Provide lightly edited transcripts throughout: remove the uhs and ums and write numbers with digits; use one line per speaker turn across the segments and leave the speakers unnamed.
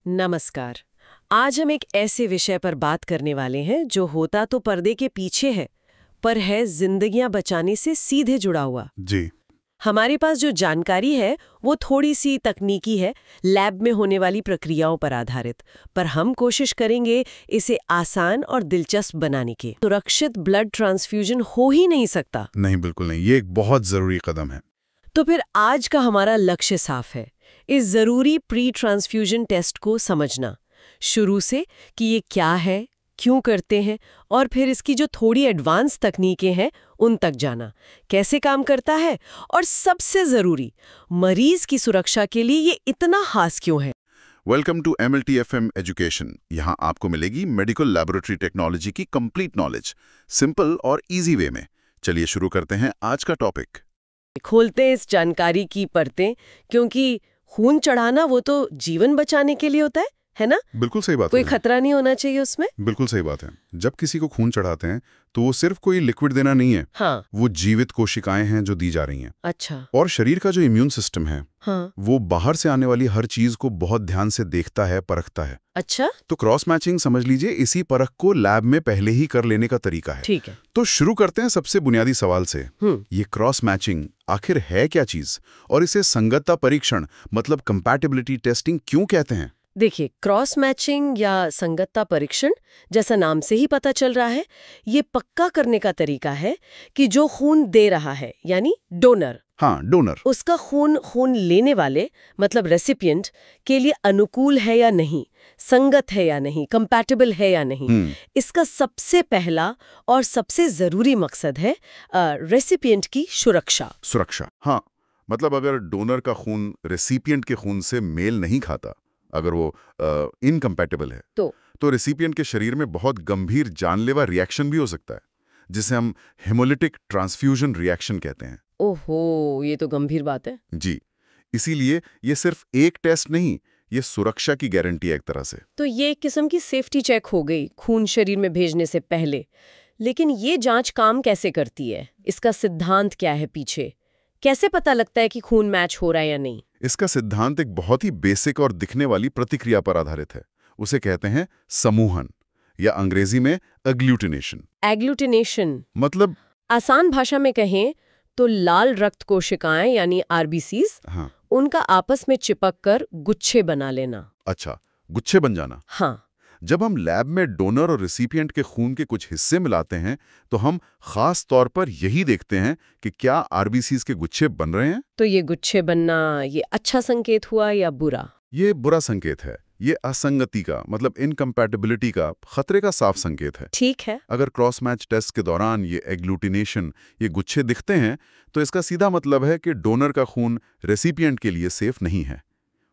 नमस्कार। आज हम एक ऐसे विषय पर बात करने वाले हैं जो होता तो पर्दे के पीछे है, पर है जिंदगियां बचाने से सीधे जुड़ा हुआ।
जी।
हमारे पास जो जानकारी है वो थोड़ी सी तकनीकी है, लैब में होने वाली प्रक्रियाओं पर आधारित, पर हम कोशिश करेंगे इसे आसान और दिलचस्प बनाने की। सुरक्षित ब्लड ट्रांसफ्यूजन हो ही नहीं सकता।
नहीं, बिल्कुल नहीं, ये एक बहुत जरूरी कदम है।
तो फिर आज का हमारा लक्ष्य साफ है, इस जरूरी प्री ट्रांसफ्यूजन टेस्ट को समझना शुरू से कि ये क्या है, क्यों करते हैं, और फिर इसकी जो थोड़ी एडवांस तकनीकें हैं उन तक जाना, कैसे काम करता है, और सबसे जरूरी मरीज की सुरक्षा के लिए ये इतना खास क्यों है।
Welcome to MLTFM education. यहाँ आपको मिलेगी मेडिकल लैबोरेटरी टेक्नोलॉजी की कंप्लीट नॉलेज, सिंपल और इजी वे में। चलिए शुरू करते हैं आज का टॉपिक।
खोलते हैं इस जानकारी की परतें, क्योंकि खून चढ़ाना वो तो जीवन बचाने के लिए होता है ना?
बिल्कुल सही बात
कोई
है।
खतरा नहीं होना चाहिए उसमें।
बिल्कुल सही बात है। जब किसी को खून चढ़ाते हैं तो वो सिर्फ कोई लिक्विड देना नहीं है।
हाँ।
वो जीवित कोशिकाएं हैं जो दी जा रही हैं।
अच्छा।
और शरीर का जो इम्यून सिस्टम है,
हाँ।
वो बाहर से आने वाली हर चीज को बहुत ध्यान से देखता है, परखता है।
अच्छा।
तो क्रॉस मैचिंग समझ लीजिए इसी परख को लैब में पहले ही कर लेने का तरीका है।
ठीक है।
तो शुरू करते हैं सबसे बुनियादी सवाल से। ये क्रॉस मैचिंग आखिर है क्या चीज, और इसे संगतता परीक्षण मतलब कंपैटिबिलिटी टेस्टिंग क्यों कहते हैं?
देखिए, क्रॉस मैचिंग या संगतता परीक्षण, जैसा नाम से ही पता चल रहा है, ये पक्का करने का तरीका है कि जो खून दे रहा है यानी डोनर,
हाँ, डोनर,
उसका खून लेने वाले मतलब रेसिपिएंट के लिए अनुकूल है या नहीं, संगत है या नहीं, कंपैटिबल है या नहीं। इसका सबसे पहला और सबसे जरूरी मकसद है रेसिपिएंट की सुरक्षा।
सुरक्षा, हाँ। मतलब अगर डोनर का खून रेसिपिएंट के खून से मेल नहीं खाता, अगर वो इनकम्पैटिबल है, तो रेसिपिएंट के शरीर में बहुत गंभीर जानलेवा रिएक्शन भी हो सकता है, जिसे हम हेमोलिटिक ट्रांसफ्यूजन रिएक्शन कहते हैं।
ओहो, ये तो गंभीर बात है।
जी, इसीलिए ये सिर्फ एक टेस्ट नहीं, ये सुरक्षा की गारंटी है एक तरह से।
तो ये एक किस्म की सेफ्टी चेक हो गई खून शरीर में भेजने से पहले। लेकिन ये जांच काम कैसे करती है? इसका सिद्धांत क्या है पीछे? कैसे पता लगता है कि खून मैच हो रहा है या नहीं?
इसका सिद्धांत एक बहुत ही बेसिक और दिखने वाली प्रतिक्रिया पर आधारित है। उसे कहते हैं समूहन, या अंग्रेजी में एग्लूटिनेशन।
एग्लूटिनेशन
मतलब
आसान भाषा में कहें तो लाल रक्त कोशिकाएं यानी आरबीसीज,
हाँ,
उनका आपस में चिपक कर गुच्छे बना लेना।
अच्छा, गुच्छे बन जाना।
हाँ।
जब हम लैब में डोनर और रिसिपिएंट के खून के कुछ हिस्से मिलाते हैं तो हम खास तौर पर यही देखते हैं कि क्या आरबीसीज के गुच्छे बन रहे हैं।
तो ये गुच्छे बनना, ये अच्छा संकेत हुआ या बुरा?
ये बुरा संकेत है। ये असंगति का मतलब इनकम्पैटिबिलिटी का, खतरे का साफ संकेत है।
ठीक है।
अगर क्रॉस मैच टेस्ट के दौरान ये एग्लूटिनेशन, ये गुच्छे दिखते हैं, तो इसका सीधा मतलब है कि डोनर का खून रेसिपिएंट के लिए सेफ नहीं है,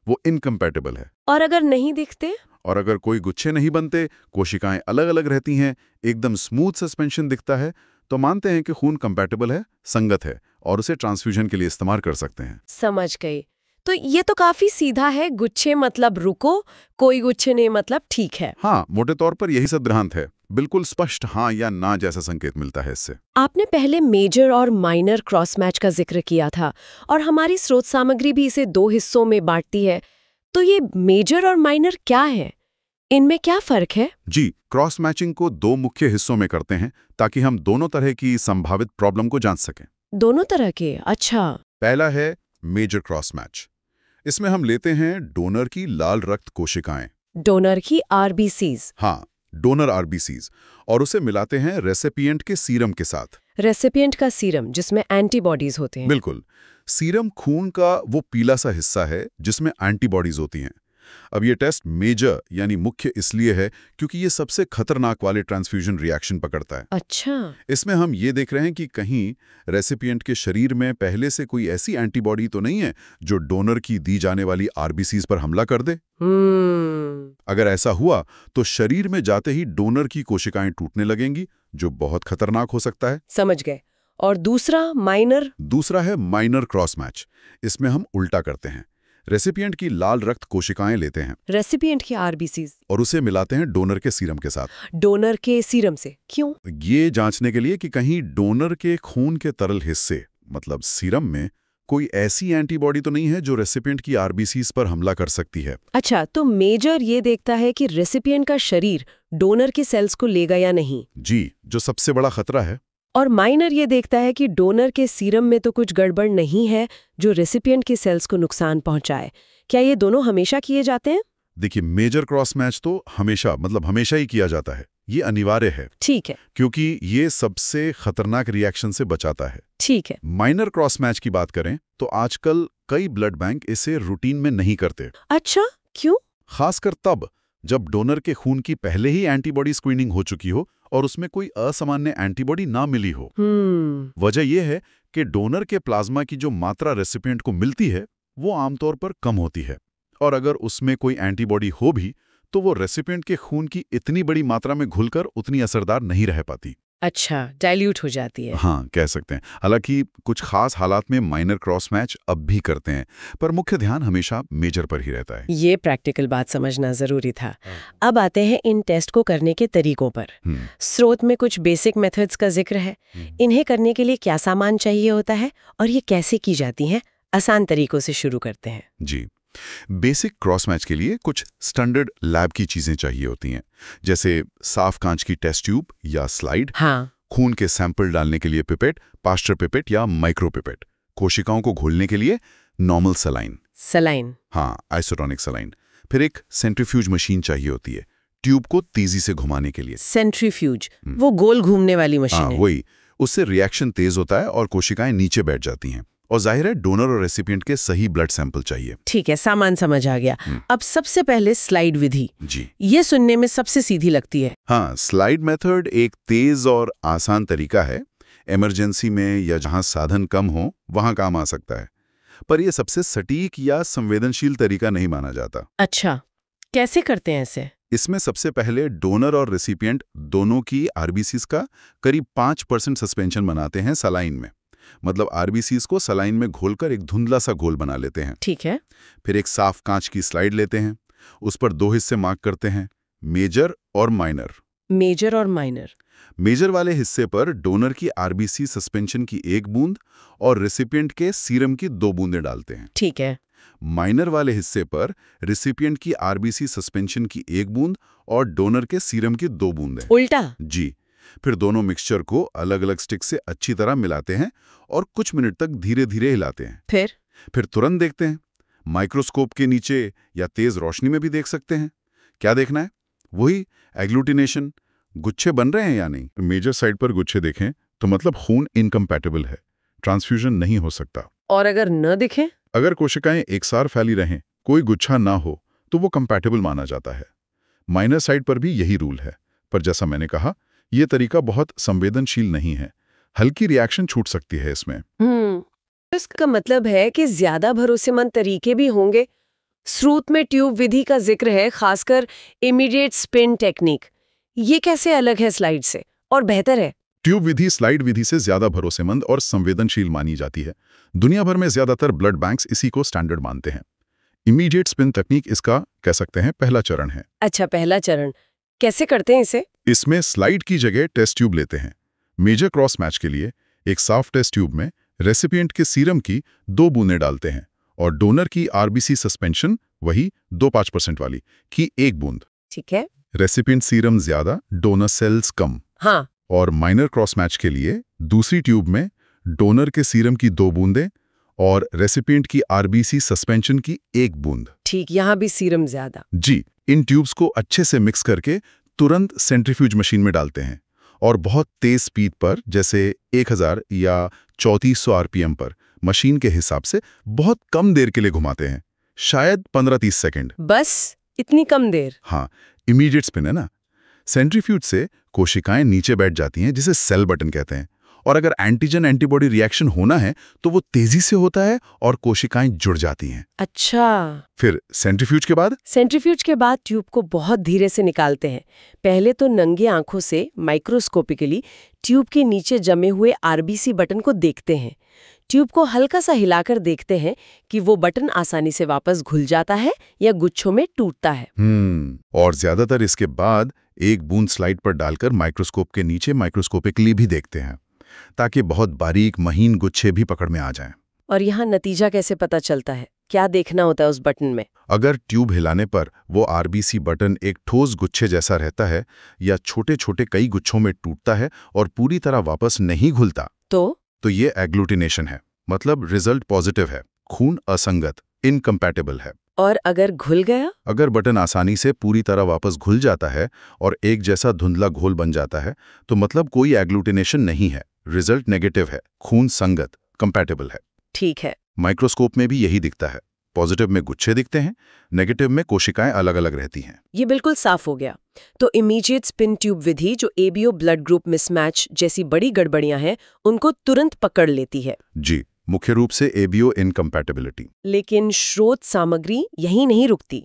वो इनकम्पैटिबल है।
और अगर नहीं दिखते?
और अगर कोई गुच्छे नहीं बनते, कोशिकाएं अलग अलग रहती हैं, एकदम स्मूथ सस्पेंशन दिखता है, तो मानते हैं कि खून कंपैटिबल है, संगत है, और उसे ट्रांसफ्यूजन के लिए इस्तेमाल कर सकते हैं।
समझ गई। तो ये तो काफी सीधा है, गुच्छे मतलब रुको, कोई गुच्छे नहीं मतलब ठीक है।
हाँ, मोटे तौर पर यही सिद्धांत है। बिल्कुल स्पष्ट हाँ या ना जैसा संकेत मिलता है इससे।
आपने पहले मेजर और माइनर क्रॉस मैच का जिक्र किया था, और हमारी स्रोत सामग्री भी इसे 2 हिस्सों में बांटती है। तो ये मेजर और माइनर क्या है? इनमें क्या फर्क है?
जी, क्रॉस मैचिंग को 2 मुख्य हिस्सों में करते हैं ताकि हम दोनों तरह की संभावित प्रॉब्लम को जांच सकें।
दोनों तरह के? अच्छा।
पहला है मेजर क्रॉस मैच। इसमें हम लेते हैं डोनर की लाल रक्त कोशिकाएं,
डोनर की आरबीसीज।
हाँ, डोनर आरबीसीज, और उसे मिलाते हैं रेसिपिएंट के सीरम के साथ।
रेसिपिएंट का सीरम, जिसमें एंटीबॉडीज होते हैं।
बिल्कुल। सीरम खून का वो पीला सा हिस्सा है जिसमें एंटीबॉडीज होती हैं। अब ये टेस्ट मेजर यानी मुख्य इसलिए है क्योंकि ये सबसे खतरनाक वाले ट्रांसफ्यूजन रिएक्शन पकड़ता है।
अच्छा।
इसमें हम ये देख रहे हैं कि कहीं रेसिपिएंट के शरीर में पहले से कोई ऐसी एंटीबॉडी तो नहीं है जो डोनर की दी जाने वाली आरबीसीज पर हमला कर दे। अगर ऐसा हुआ तो शरीर में जाते ही डोनर की कोशिकाएं टूटने लगेंगी, जो बहुत खतरनाक हो सकता है।
समझ गए। और दूसरा माइनर?
दूसरा है माइनर क्रॉस मैच। इसमें हम उल्टा करते हैं। रेसिपिएंट की लाल रक्त कोशिकाएं लेते हैं,
रेसिपिएंट की आरबीसीज,
और उसे मिलाते हैं डोनर के सीरम के साथ।
डोनर के सीरम से? क्यों?
ये जांचने के लिए कि कहीं डोनर के खून के तरल हिस्से मतलब सीरम में कोई ऐसी एंटीबॉडी तो नहीं है जो रेसिपिएंट की आरबीसीज पर हमला कर सकती है।
अच्छा, तो मेजर ये देखता है कि रेसिपिएंट का शरीर डोनर की सेल्स को लेगा या नहीं।
जी, जो सबसे बड़ा खतरा है।
और माइनर ये देखता है कि डोनर के सीरम में तो कुछ गड़बड़ नहीं है जो रेसिपिएंट की सेल्स को नुकसान पहुंचाए। क्या ये दोनों हमेशा किए जाते हैं?
देखिए, मेजर क्रॉस मैच तो हमेशा ही किया जाता है। ये अनिवार्य है।
ठीक है।
क्योंकि ये सबसे खतरनाक रिएक्शन से बचाता है।
ठीक है।
माइनर क्रॉस मैच की बात करें तो आजकल कई ब्लड बैंक इसे रूटीन में नहीं करते।
अच्छा, क्यों?
खासकर तब जब डोनर के खून की पहले ही एंटीबॉडी स्क्रीनिंग हो चुकी हो और उसमें कोई असामान्य एंटीबॉडी ना मिली हो। वजह यह है कि डोनर के प्लाज्मा की जो मात्रा रेसिपिएंट को मिलती है वो आमतौर पर कम होती है, और अगर उसमें कोई एंटीबॉडी हो भी तो वो रेसिपिएंट के खून की इतनी बड़ी मात्रा में घुलकर उतनी असरदार नहीं रह पाती।
अच्छा, डाइल्यूट हो जाती है।
हाँ, कह सकते हैं। हालांकि कुछ खास हालात में माइनर क्रॉस मैच अब भी करते हैं, पर मुख्य ध्यान हमेशा मेजर पर ही रहता है।
ये प्रैक्टिकल बात समझना जरूरी था। अब आते हैं इन टेस्ट को करने के तरीकों पर। स्रोत में कुछ बेसिक मेथड्स का जिक्र है। इन्हें करने के लिए क्या सामान चाहिए होता है और ये कैसे की जाती हैं? आसान तरीकों से शुरू करते हैं।
जी, बेसिक क्रॉस मैच के लिए कुछ स्टैंडर्ड लैब की चीजें चाहिए होती हैं, जैसे साफ कांच की टेस्ट ट्यूब या स्लाइड,
हाँ,
खून के सैंपल डालने के लिए पिपेट, पास्टर पिपेट या माइक्रो पिपेट, कोशिकाओं को घोलने के लिए नॉर्मल सलाइन, हाँ, आइसोटोनिक सलाइन। फिर एक सेंट्रीफ्यूज मशीन चाहिए होती है, ट्यूब को तेजी से घुमाने के लिए।
सेंट्रीफ्यूज, वो गोल घूमने वाली मशीन
हाँ,
है।
वही। उससे रिएक्शन तेज होता है और कोशिकाएं नीचे बैठ जाती हैं। और जाहिर है डोनर और रेसिपिएंट के सही ब्लड सैंपल चाहिए।
ठीक है, सामान समझ आ गया। अब सबसे पहले स्लाइड विधि।
जी,
ये सुनने में सबसे सीधी लगती है।
हाँ, स्लाइड मेथड एक तेज और आसान तरीका है। इमरजेंसी में या जहां साधन कम हो वहां काम आ सकता है, पर यह सबसे सटीक या संवेदनशील तरीका नहीं माना जाता।
अच्छा, कैसे करते हैं इसे?
इसमें सबसे पहले डोनर और रेसिपिएंट दोनों की आरबीसीज का करीब 5% सस्पेंशन बनाते हैं सलाइन में। मतलब आरबीसीज को सलाइन में घोलकर एक धुंधला सा घोल बना लेते हैं।
ठीक है।
फिर एक साफ कांच की स्लाइड लेते हैं, उस पर 2 हिस्से मार्क करते हैं, मेजर और माइनर।
मेजर और माइनर।
मेजर वाले हिस्से पर डोनर की आरबीसी सस्पेंशन की 1 बूंद और रेसिपिएंट के सीरम की 2 बूंदें डालते हैं।
ठीक है।
माइनर वाले हिस्से पर रेसिपिएंट की आरबीसी सस्पेंशन की 1 बूंद और डोनर के सीरम की 2 बूंदें।
उल्टा?
जी। फिर दोनों मिक्सचर को अलग अलग स्टिक से अच्छी तरह मिलाते हैं और कुछ मिनट तक धीरे धीरे हिलाते हैं। फिर तुरंत देखते हैं। माइक्रोस्कोप के नीचे या तेज रोशनी में भी देख सकते हैं। क्या देखना है? वही एग्लूटिनेशन, गुच्छे बन रहे हैं या नहीं। मेजर साइड पर गुच्छे देखें तो मतलब खून इनकम्पैटिबल है, ट्रांसफ्यूजन नहीं हो सकता।
और अगर न दिखे?
अगर कोशिकाएं एकसार फैली रहें, कोई गुच्छा ना हो, तो वो कंपैटिबल माना जाता है। माइनर साइड पर भी यही रूल है, पर जैसा मैंने कहा, ये तरीका बहुत संवेदनशील नहीं है। हल्की रिएक्शन छूट सकती है इसमें।
इसका मतलब है कि ज्यादा भरोसेमंद तरीके भी होंगे। स्रोत में ट्यूब विधि का जिक्र है, खासकर इमीडिएट स्पिन टेक्निक। ये कैसे अलग है स्लाइड से और बेहतर है?
ट्यूब विधि स्लाइड विधि से ज्यादा भरोसेमंद और संवेदनशील मानी जाती है। दुनिया भर में ज्यादातर ब्लड बैंक्स इसी को स्टैंडर्ड मानते हैं। इमीडिएट स्पिन तकनीक इसका कह सकते हैं पहला चरण है।
अच्छा, पहला चरण। कैसे करते हैं इसे?
इसमें स्लाइड की जगह टेस्ट ट्यूब लेते हैं। मेजर क्रॉस मैच के लिए एक साफ टेस्ट ट्यूब में रेसिपिएंट के सीरम की 2 बूंदें डालते हैं और डोनर की आरबीसी सस्पेंशन, वही 2-5% वाली, की 1 बूंद।
ठीक है।
रेसिपिएंट सीरम ज्यादा, डोनर सेल्स कम।
हाँ।
और माइनर क्रॉस मैच के लिए दूसरी ट्यूब में डोनर के सीरम की 2 बूंदें और रेसिपिएंट की आरबीसी सस्पेंशन की 1 बूंद।
ठीक, यहाँ भी सीरम ज्यादा।
जी, इन ट्यूब्स को अच्छे से मिक्स करके तुरंत सेंट्रीफ्यूज मशीन में डालते हैं और बहुत तेज स्पीड पर, जैसे 1000 या 3400 आरपीएम पर, मशीन के हिसाब से बहुत कम देर के लिए घुमाते हैं, शायद 15-30 सेकंड।
बस इतनी कम देर?
हाँ, इमीडिएट स्पिन है ना। सेंट्रीफ्यूज से कोशिकाएं नीचे बैठ जाती हैं, जिसे सेल बटन कहते हैं, और अगर एंटीजन एंटीबॉडी रिएक्शन होना है तो वो तेजी से होता है और कोशिकाएं जुड़ जाती हैं।
अच्छा।
फिर सेंट्रीफ्यूज के बाद?
सेंट्रीफ्यूज के बाद ट्यूब को बहुत धीरे से निकालते हैं। पहले तो नंगी आंखों से माइक्रोस्कोपिकली ट्यूब के नीचे जमे हुए आरबीसी बटन को देखते हैं। ट्यूब को हल्का सा हिलाकर देखते हैं कि वो बटन आसानी से वापस घुल जाता है या गुच्छों में टूटता है।
और ज्यादातर इसके बाद 1 बूंद स्लाइड पर डालकर माइक्रोस्कोप के नीचे माइक्रोस्कोपिकली भी देखते हैं, ताकि बहुत बारीक महीन गुच्छे भी पकड़ में आ जाएं।
और यहाँ नतीजा कैसे पता चलता है? क्या देखना होता है उस बटन में?
अगर ट्यूब हिलाने पर वो आरबीसी बटन एक ठोस गुच्छे जैसा रहता है या छोटे छोटे कई गुच्छों में टूटता है और पूरी तरह वापस नहीं घुलता, तो ये एग्लूटिनेशन है, मतलब रिजल्ट पॉजिटिव है, खून असंगत, इनकम्पैटिबल है।
और अगर घुल गया?
अगर बटन आसानी से पूरी तरह वापस घुल जाता है और एक जैसा धुंधला घोल बन जाता है, तो मतलब कोई एग्लूटिनेशन नहीं है, रिजल्ट नेगेटिव है, खून संगत, कंपैटिबल है।
ठीक है।
माइक्रोस्कोप में भी यही दिखता है। पॉजिटिव में गुच्छे दिखते हैं, नेगेटिव में कोशिकाएं अलग अलग रहती हैं।
ये बिल्कुल साफ हो गया। तो इमीडिएट स्पिन ट्यूब विधि, जो एबीओ ब्लड ग्रुप मिसमैच जैसी बड़ी गड़बड़ियां हैं, उनको तुरंत पकड़ लेती है।
जी, मुख्य रूप से एबीओ इनकम्पैटिबिलिटी।
लेकिन स्रोत सामग्री यहीं नहीं रुकती।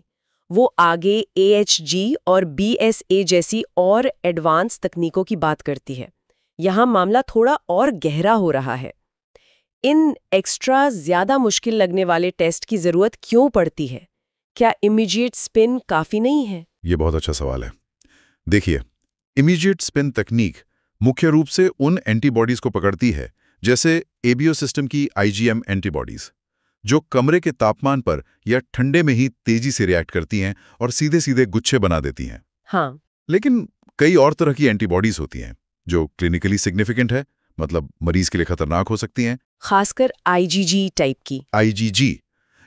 वो आगे एएचजी और बीएसए जैसी और एडवांस तकनीकों की बात करती है। यहाँ मामला थोड़ा और गहरा हो रहा है। इन एक्स्ट्रा ज्यादा मुश्किल लगने वाले टेस्ट की जरूरत क्यों पड़ती है? क्या इमीडिएट स्पिन काफी नहीं है?
ये बहुत अच्छा सवाल है। देखिए, इमीडिएट स्पिन तकनीक मुख्य रूप से उन एंटीबॉडीज को पकड़ती है, जैसे एबीओ सिस्टम की आईजीएम एंटीबॉडीज, जो कमरे के तापमान पर या ठंडे में ही तेजी से रिएक्ट करती हैं और सीधे सीधे गुच्छे बना देती हैं।
हाँ।
लेकिन कई और तरह की एंटीबॉडीज होती हैं जो क्लिनिकली सिग्निफिकेंट है, मतलब मरीज के लिए खतरनाक हो सकती हैं।
खासकर आईजीजी टाइप की।
आईजीजी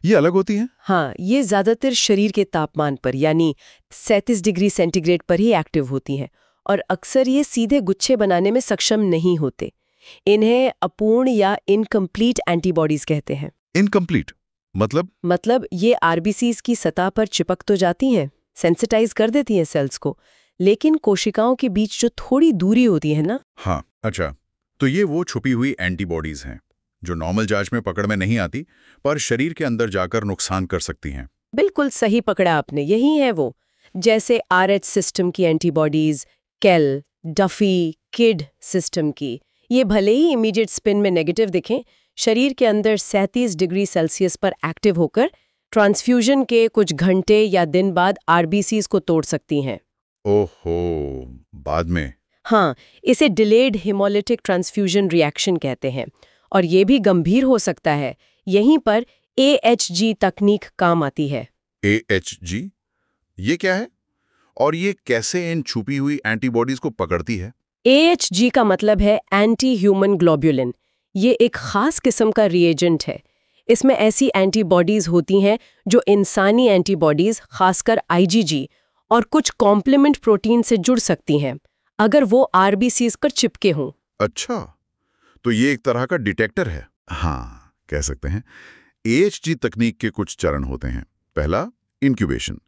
ये अलग होती हैं?
हाँ, ये ज्यादातर शरीर के तापमान पर यानी 37 डिग्री सेंटीग्रेड पर ही एक्टिव होती हैं और अक्सर ये सीधे गुच्छे बनाने में सक्षम नहीं होते। इन्हें अपूर्ण या इनकम्प्लीट एंटीबॉडीज कहते हैं।
इनकम्प्लीट मतलब
ये आरबीसीज की सतह पर चिपक तो जाती हैं, सेंसिटाइज कर देती हैं सेल्स को, लेकिन कोशिकाओं के बीच जो थोड़ी दूरी होती है ना।
हाँ, अच्छा, तो ये वो छुपी हुई एंटीबॉडीज हैं जो नॉर्मल जांच में पकड़ में नहीं आती, पर शरीर के अंदर जाकर नुकसान कर सकती हैं।
बिल्कुल सही पकड़ा आपने, यही है वो। जैसे आरएच सिस्टम की एंटीबॉडीज, केल, डफी, किड सिस्टम की, ये भले ही इमीडिएट स्पिन में नेगेटिव दिखें, शरीर के अंदर 37 डिग्री सेल्सियस पर एक्टिव होकर ट्रांसफ्यूजन के कुछ घंटे या दिन बाद आरबीसीज को तोड़ सकती हैं।
ओहो, बाद में?
हाँ, इसे डिलेड हेमोलिटिक ट्रांसफ्यूजन रिएक्शन कहते हैं और ये भी गंभीर हो सकता है। यहीं पर एएचजी तकनीक काम आती है।
एएचजी ये क्या है और ये कैसे इन छुपी हुई एंटीबॉडीज को पकड़ती है?
एएचजी का मतलब है एंटी ह्यूमन ग्लोब्यूलिन। ये एक खास किस्म का रिएजेंट है। इसमें ऐसी एंटीबॉडीज होती हैं जो इंसानी एंटीबॉडीज, खासकर आईजीजी और कुछ कॉम्प्लीमेंट प्रोटीन से जुड़ सकती हैं, अगर वो आरबीसीज पर चिपके हों।
अच्छा, तो ये एक तरह का डिटेक्टर है। हाँ, कह सकते हैं। एएचजी तकनीक के कुछ चरण होते हैं। पहला, इंक्यूबेशन।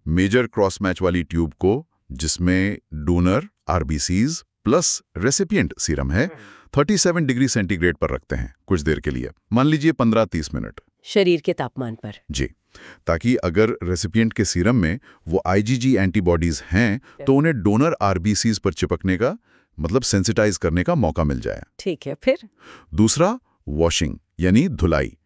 मेजर क्रॉस मैच वाली ट्यूब को, जिसमें donor RBCs plus recipient serum है, 37 डिग्री सेंटीग्रेड पर रखते हैं कुछ देर के लिए, मान लीजिए 15-30 मिनट,
शरीर के तापमान पर।
जी, ताकि अगर रेसिपिएंट के सीरम में वो आईजीजी एंटीबॉडीज हैं तो उन्हें डोनर आरबीसीज पर चिपकने का, मतलब सेंसिटाइज करने का मौका मिल जाए।
ठीक है, फिर?
दूसरा, वॉशिंग यानी धुलाई।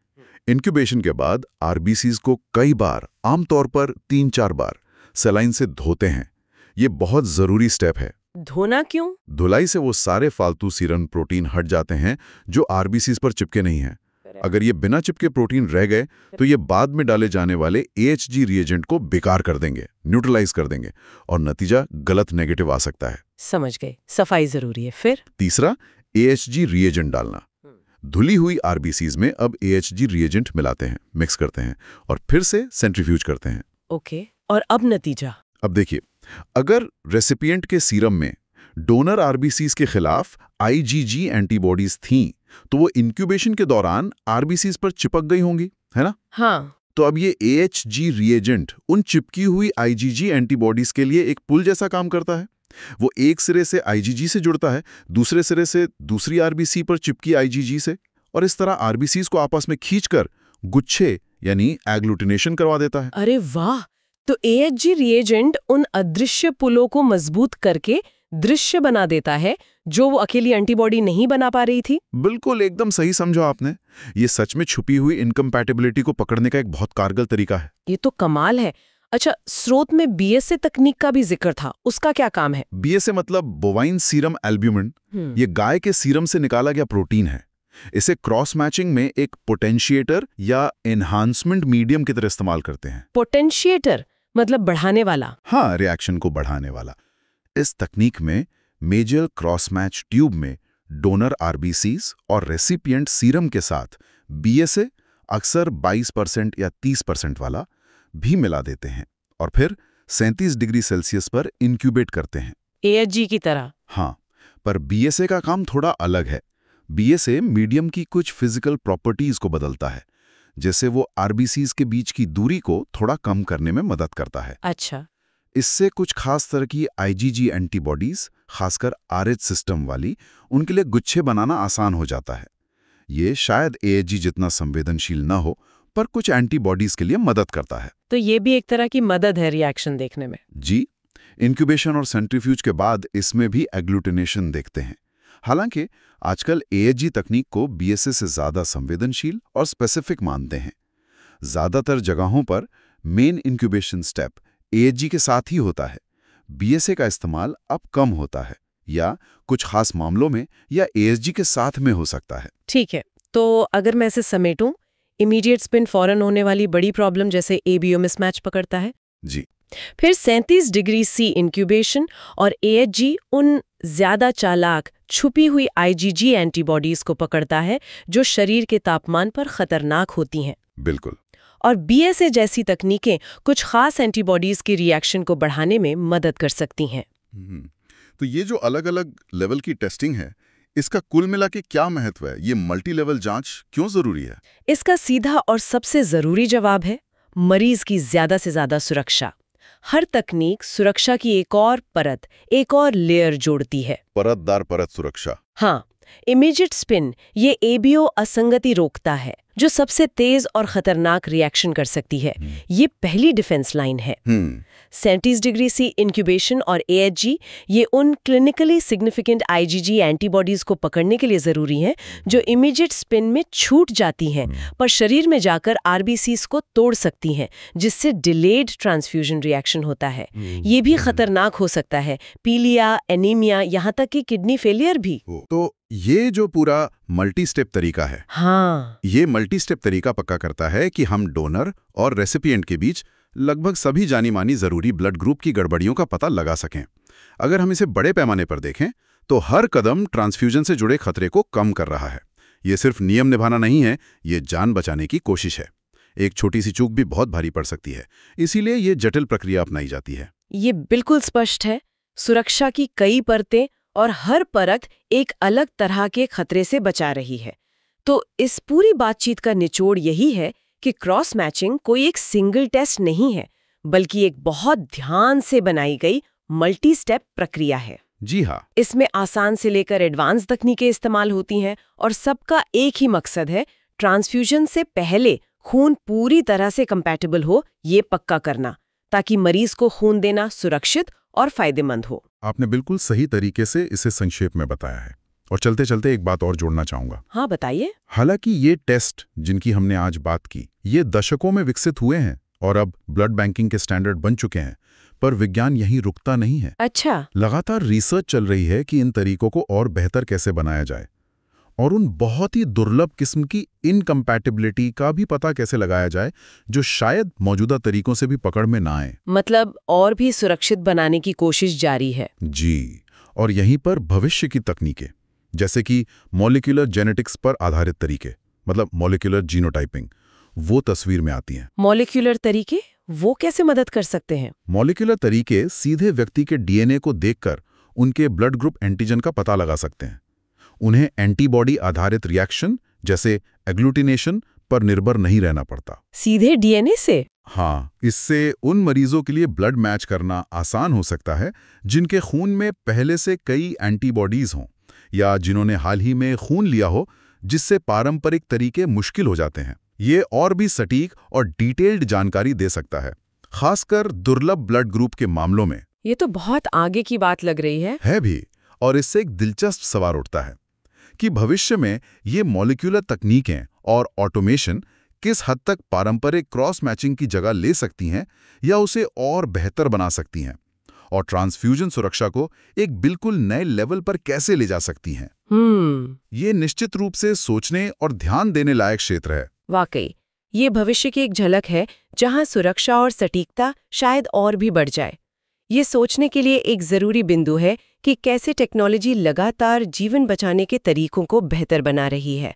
इंक्यूबेशन के बाद आरबीसीज को कई बार, आमतौर पर 3-4 बार सलाइन से धोते हैं। ये बहुत जरूरी स्टेप है।
धोना क्यों?
धुलाई से वो सारे फालतू सीरम प्रोटीन हट जाते हैं जो आरबीसीज पर चिपके नहीं हैं। अगर ये बिना चिपके प्रोटीन रह गए तो ये बाद में डाले जाने वाले एएचजी रिएजेंट को बेकार कर देंगे, न्यूट्रलाइज कर देंगे और नतीजा गलत नेगेटिव आ सकता है।
समझ गए, सफाई जरूरी है। फिर?
तीसरा, एएचजी रिएजेंट डालना। धुली हुई आरबीसीज में अब एएचजी रिएजेंट मिलाते हैं, मिक्स करते हैं और फिर से सेंट्रीफ्यूज करते हैं।
ओके, और अब नतीजा?
अब देखिए, अगर रेसिपिएंट के सीरम में डोनर आरबीसीज के खिलाफ आईजीजी एंटीबॉडीज थीं, तो वो इंक्यूबेशन के दौरान आरबीसीज पर चिपक गई होंगी, है ना?
हाँ।
तो अब ये एएचजी रिएजेंट उन चिपकी हुई आईजीजी एंटीबॉडीज के लिए एक पुल जैसा काम करता है। वो एक सिरे से आईजीजी से जुड़ता है, दूसरे सिरे से दूसरी आरबीसी पर चिपकी आईजीजी से, और इस तरह आरबीसीज को आपस में खींचकर गुच्छे यानी एग्लूटिनेशन करवा देता है।
अरे वाह! तो एएचजी रिएजेंट उन अदृश्य पुलों को मजबूत करके दृश्य बना देता है जो वो अकेली एंटीबॉडी नहीं बना पा रही थी।
बिल्कुल, एकदम सही समझा आपने। ये सच में छुपी हुई इनकम्पैटिबिलिटी को पकड़ने का एक बहुत कारगर तरीका है।
ये तो कमाल है। अच्छा, स्रोत में बीएसए तकनीक का भी जिक्र था, उसका क्या काम है?
बीएसए मतलब बोवाइन सीरम एल्ब्यूमिन। ये गाय के सीरम से निकाला गया प्रोटीन है। इसे क्रॉस मैचिंग में एक पोटेंशिएटर या एनहांसमेंट मीडियम की तरह इस्तेमाल करते हैं।
पोटेंशिएटर मतलब बढ़ाने वाला।
हाँ, रिएक्शन को बढ़ाने वाला। इस तकनीक में मेजर क्रॉस मैच ट्यूब में डोनर आरबीसीज और रेसिपिएंट सीरम के साथ बीएसए, अक्सर 22% या 30% वाला, भी मिला देते हैं और फिर 37 डिग्री सेल्सियस पर इंक्यूबेट करते हैं।
एएचजी की तरह।
हाँ, पर बीएसए का काम थोड़ा अलग है। बीएसए मीडियम की कुछ फिजिकल प्रॉपर्टीज को बदलता है, जैसे वो आरबीसीज के बीच की दूरी को थोड़ा कम करने में मदद करता है।
अच्छा।
इससे कुछ खास तरह की आईजीजी एंटीबॉडीज, खासकर आरएच सिस्टम वाली, उनके लिए गुच्छे बनाना आसान हो जाता है। ये शायद एएचजी जितना संवेदनशील न हो, पर कुछ एंटीबॉडीज के लिए मदद करता है।
तो ये भी एक तरह की मदद है रिएक्शन देखने में।
जी, इंक्यूबेशन और सेंट्रीफ्यूज के बाद इसमें भी एग्लूटिनेशन देखते हैं। हालांकि आजकल एएचजी तकनीक को बीएसए से ज्यादा संवेदनशील और स्पेसिफिक मानते हैं। ज्यादातर जगहों पर मेन इंक्यूबेशन स्टेप एएचजी के साथ ही होता है। बीएसए का इस्तेमाल अब कम होता है या कुछ खास मामलों में या एएचजी के साथ में हो सकता है।
ठीक है, तो अगर मैं इसे समेटूं, इमीडिएट स्पिन फौरन होने वाली बड़ी प्रॉब्लम जैसे एबीओ मिसमैच पकड़ता है।
जी,
फिर 37 डिग्री सी इंक्यूबेशन और एएचजी उन ज्यादा चालाक छुपी हुई आईजीजी एंटीबॉडीज को पकड़ता है जो शरीर के तापमान पर खतरनाक होती हैं।
बिल्कुल।
और बीएसए जैसी तकनीकें कुछ खास एंटीबॉडीज की रिएक्शन को बढ़ाने में मदद कर सकती हैं।
तो ये जो अलग-अलग लेवल की टेस्टिंग है, इसका कुल मिला के क्या महत्व है? ये मल्टी लेवल जांच क्यों जरूरी है?
इसका सीधा और सबसे जरूरी जवाब है मरीज की ज्यादा से ज्यादा सुरक्षा। हर तकनीक सुरक्षा की एक और परत, एक और लेयर जोड़ती है।
परतदार परत सुरक्षा।
हाँ, इमीडिएट स्पिन ये एबीओ असंगति रोकता है, जो सबसे तेज और खतरनाक रिएक्शन कर सकती है। ये पहली डिफेंस लाइन है। 37 डिग्री सी इंक्यूबेशन और एएचजी ये उन क्लिनिकली सिग्निफिकेंट आईजीजी एंटीबॉडीज को पकड़ने के लिए जरूरी हैं जो इमीडिएट स्पिन में छूट जाती हैं पर शरीर में जाकर आरबीसीज को तोड़ सकती हैं, जिससे डिलेड ट्रांसफ्यूजन रिएक्शन होता है। ये भी खतरनाक हो सकता है, पीलिया, एनीमिया, यहाँ तक कि किडनी फेलियर भी।
तो ये जो पूरा मल्टी स्टेप तरीका है,
हाँ,
ये मल्टी स्टेप तरीका पक्का करता है कि हम डोनर और रेसिपिएंट के बीच लगभग सभी जानी मानी जरूरी ब्लड ग्रुप की गड़बड़ियों का पता लगा सकें। अगर हम इसे बड़े पैमाने पर देखें तो हर कदम ट्रांसफ्यूजन से जुड़े खतरे को कम कर रहा है। ये सिर्फ नियम निभाना नहीं है, ये जान बचाने की कोशिश है। एक छोटी सी चूक भी बहुत भारी पड़ सकती है, इसीलिए ये जटिल प्रक्रिया अपनाई जाती है।
ये बिल्कुल स्पष्ट है। सुरक्षा की कई परतें और हर परत एक अलग तरह के खतरे से बचा रही है। तो इस पूरी बातचीत का निचोड़ यही है कि क्रॉस मैचिंग कोई एक सिंगल टेस्ट नहीं है, बल्कि एक बहुत ध्यान से बनाई गई मल्टी स्टेप प्रक्रिया है।
जी हाँ,
इसमें आसान से लेकर एडवांस तकनीकें इस्तेमाल होती हैं और सबका एक ही मकसद है, ट्रांसफ्यूजन से पहले खून पूरी तरह से कंपैटिबल हो, ये पक्का करना, ताकि मरीज को खून देना सुरक्षित और फायदेमंद हो।
आपने बिल्कुल सही तरीके से इसे संक्षेप में बताया है। और चलते चलते एक बात और जोड़ना चाहूंगा।
हाँ, बताइए।
हालांकि ये टेस्ट जिनकी हमने आज बात की, ये दशकों में विकसित हुए हैं और अब ब्लड बैंकिंग के स्टैंडर्ड बन चुके हैं, पर विज्ञान यहीं रुकता नहीं है।
अच्छा।
लगातार रिसर्च चल रही है कि इन तरीकों को और बेहतर कैसे बनाया जाए और उन बहुत ही दुर्लभ किस्म की इनकम्पैटिबिलिटी का भी पता कैसे लगाया जाए जो शायद मौजूदा तरीकों से भी पकड़ में ना आए।
मतलब और भी सुरक्षित बनाने की कोशिश जारी है।
जी, और यहीं पर भविष्य की तकनीकें जैसे कि मॉलिक्यूलर जेनेटिक्स पर आधारित तरीके, मतलब मॉलिक्यूलर जीनोटाइपिंग, वो तस्वीर में आती हैं।
मॉलिक्यूलर तरीके वो कैसे मदद कर सकते हैं?
मॉलिक्यूलर तरीके सीधे व्यक्ति के डीएनए को देखकर उनके ब्लड ग्रुप एंटीजन का पता लगा सकते हैं। उन्हें एंटीबॉडी आधारित रिएक्शन जैसे एग्लूटिनेशन पर निर्भर नहीं रहना पड़ता।
सीधे डीएनए से?
हाँ, इससे उन मरीजों के लिए ब्लड मैच करना आसान हो सकता है जिनके खून में पहले से कई एंटीबॉडीज हों या जिन्होंने हाल ही में खून लिया हो, जिससे पारंपरिक तरीके मुश्किल हो जाते हैं। ये और भी सटीक और डिटेल्ड जानकारी दे सकता है, खासकर दुर्लभ ब्लड ग्रुप के मामलों में।
ये तो बहुत आगे की बात लग रही है
भी। और इससे एक दिलचस्प सवाल उठता है कि भविष्य में ये मॉलिक्यूलर तकनीकें और ऑटोमेशन किस हद तक पारंपरिक क्रॉस मैचिंग की जगह ले सकती हैं या उसे और बेहतर बना सकती हैं। और ट्रांसफ्यूजन सुरक्षा को एक बिल्कुल नए लेवल पर कैसे ले जा सकती हैं। ये निश्चित रूप से सोचने और ध्यान देने लायक क्षेत्र है।
वाकई, ये भविष्य की एक झलक है जहां सुरक्षा और सटीकता शायद और भी बढ़ जाए। ये सोचने के लिए एक जरूरी बिंदु है कि कैसे टेक्नोलॉजी लगातार जीवन बचाने के तरीकों को बेहतर बना रही है।